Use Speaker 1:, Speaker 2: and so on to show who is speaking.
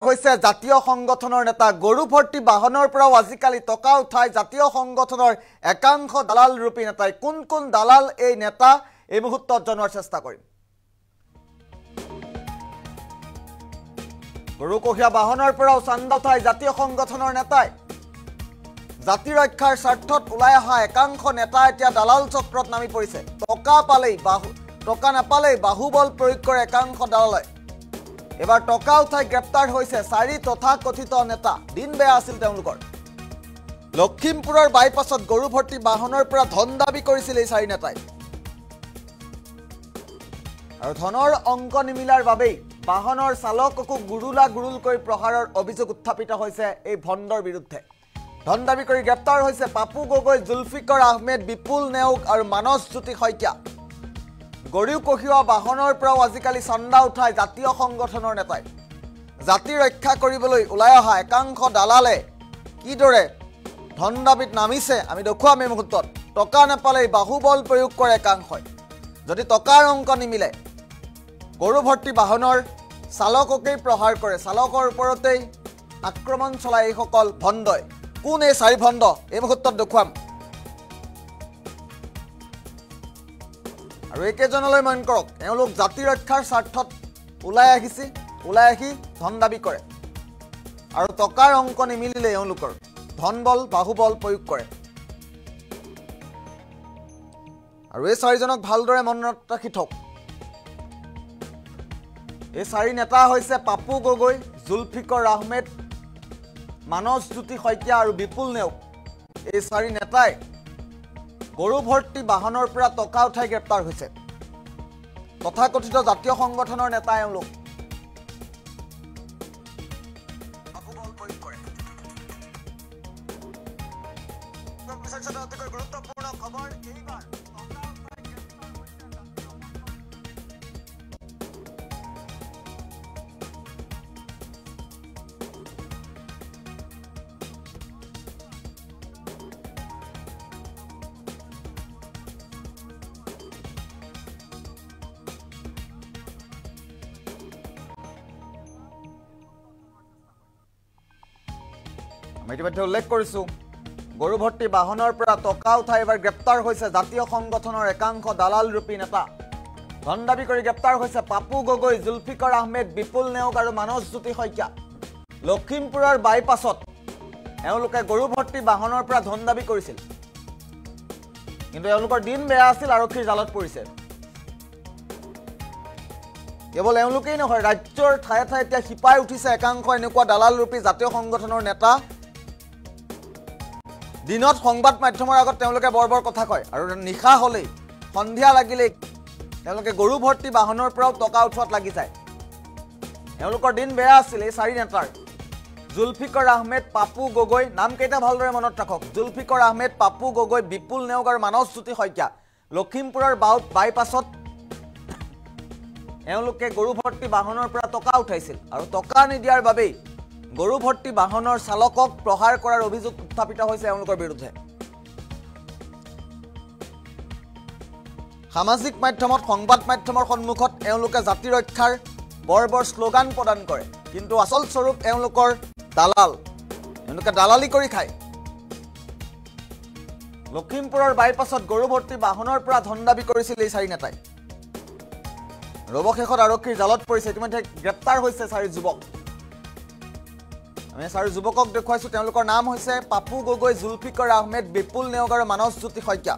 Speaker 1: হৈছে জাতীয় সংগঠনৰ নেতা গৰু ভৰ্তি বাহনৰ পৰা আজিকালি টকা উঠাই জাতীয় সংগঠনৰ একাংশ দালাল ৰূপী নেতাই কোন কোন দালাল এই নেতা এই মুহূৰ্তত জনোৱাৰ চেষ্টা কৰিম গৰু কঢ়িয়া বাহনৰ পৰা চান্দা উঠাই জাতীয় সংগঠনৰ নেতাই জাতি ৰক্ষাৰ স্বাৰ্থত ওলাই অহা একাংশ নেতা এতিয়া দালাল চক্ৰত নামি পৰিছে টকা নাপালেই বাহুবল প্ৰয়োগ কৰে একাংশ দালালে এবাৰ টকা উঠাই গ্ৰেপ্তাৰ হৈছে 4 তথাকথিত নেতা দিন বেয়া আছিল তেওঁলোকৰ লখিমপুৰৰ বাইপাছত গৰু ভৰ্তি বাহনৰ পৰা ধন দাবী কৰিছিল এই 4 নেতাই আৰু ধনৰ অংক নিমিলাৰ বাবেই বাহনৰ চালককো গুৰুলকৈ প্ৰহাৰৰ অভিযোগ উত্থাপিত হৈছে এই ভণ্ডৰ বিৰুদ্ধে ধন দাবী কৰি গ্ৰেপ্তাৰ হৈছে পাপু গগৈ জুলফিকৰ আহমেদ বিপুল নেওগ আৰু মানস জ্যোতি শইকীয়া গৰু কঢ়িওৱা বাহনৰ পৰাও আজিকালি চান্দা উঠাই জাতীয় সংগঠনৰ নেতাই জাতি ৰক্ষা কৰিবলৈ ওলাই অহা একাংশ দালালে কিদৰে ধন দাবীত নামিছে আমি দেখুৱাম এই মুহূৰ্তত টকা নাপালেই বাহুবল প্ৰয়োগ কৰে একাংশই যদি টকাৰ অংক নিমিলে গৰু ভৰ্তি বাহনৰ চালককেই প্ৰহাৰ কৰে চালকৰ ওপৰতেই আক্ৰমণ চলাই এইসকল ভণ্ডই কোন এই 4 ভণ্ড এই মুহূৰ্তত দেখুৱাম আৰু একেজনলৈ মন কৰক এওঁলোক জাতি ৰক্ষাৰ স্বাৰ্থত ওলাই আহি ধন দাবী কৰে আৰু টকাৰ অংক নিমিলিলে এওঁলোকৰ ধনবল বাহুবল প্ৰয়োগ কৰে আৰু এই 4জনক ভালদৰে মনত ৰাখি থওক এই 4 নেতা হৈছে পাপু গগৈ জুলফিকৰ আহমেদ মানস জ্যোতি শইকীয়া আৰু বিপুল নেওগ এই 4 নেতাই গৰু ভৰ্তি বাহনৰ পৰা টকা উঠাই গ্ৰেপ্তাৰ হৈছে তথাকথিত জাতীয় সংগঠনৰ নেতা এওঁলোক গুৰুত্বপূৰ্ণ খবৰ এইবাৰ আমি ইতিমধ্যে উল্লেখ কৰিছো গৰু ভৰ্তি বাহনৰ পৰা টকা উঠাই এবাৰ গ্ৰেপ্তাৰ হৈছে জাতীয় সংগঠনৰ একাংশ দালাল ৰূপী নেতা ধন দাবী কৰি গ্ৰেপ্তাৰ হৈছে পাপু গগৈ জুলফিকৰ আহমেদ বিপুল নেওগ আৰু মানস জ্যোতি শইকীয়া লখিমপুৰৰ বাইপাছত এওঁলোকে গৰু ভৰ্তি বাহনৰ পৰা ধন দাবী কৰিছিল কিন্তু এওঁলোকৰ দিন বেয়া আছিল আৰক্ষীৰ জালত পৰিছে কেৱল এওঁলোকেই নহয় ৰাজ্যৰ ঠায়ে ঠায়ে এতিয়া হিপাই উঠিছে একাংশ এনেকুৱা দালাল ৰূপী জাতীয় সংগঠনৰ নেতা দিনত সংবাদ মাধ্যমৰ আগত তেওঁলোকে বৰ কথা কয় আৰু নিশা হলেই সন্ধিয়া লাগিলে তেওঁলোকে গৰু ভৰ্তি বাহনৰ পৰাও টকা উঠোৱাত লাগি যায় এওঁলোকৰ দিন বেয়া আছিল এই 4 নেতাৰ জুলফিকৰ আহমেদ পাপু গগৈ নাম কেইটা ভালদৰে মনত ৰাখক জুলফিকৰ আহমেদ পাপু গগৈ বিপুল নেওগ আৰু মানস জ্যোতি শইকীয়া লখিমপুৰৰ বাইপাছত এওঁলোকে গৰু ভৰ্তি বাহনৰ পৰা টকা উঠাইছিল আৰু টকা নিদিয়াৰ বাবেই গৰু ভৰ্তি বাহনৰ চালকক প্ৰহাৰ কৰাৰ অভিযোগ উত্থাপিত হৈছে এওঁলোকৰ বিৰুদ্ধে সামাজিক মাধ্যমত সংবাদ মাধ্যমৰ সন্মুখত এওঁলোকে জাতি ৰক্ষাৰ বৰ শ্লোগান প্ৰদান কৰে কিন্তু আচল স্বৰূপ এওঁলোকৰ দালাল এওঁলোকে দালালি কৰি খায় লখিমপুৰৰ বাইপাছত গৰু ভৰ্তি বাহনৰ পৰা ধন দাবী কৰিছিল এই 4 নেতাই ৰবশেষত আৰক্ষীৰ জালত পৰিছে ইতিমধ্যে গ্ৰেপ্তাৰ হৈছে 4 যুৱক আমি 4 যুৱকক দেখুৱাইছো তেওঁলোকৰ নাম হৈছে পাপু গগৈ জুলফিকৰ আহমেদ বিপুল নেওগ আৰু মানস জ্যোতি শইকীয়া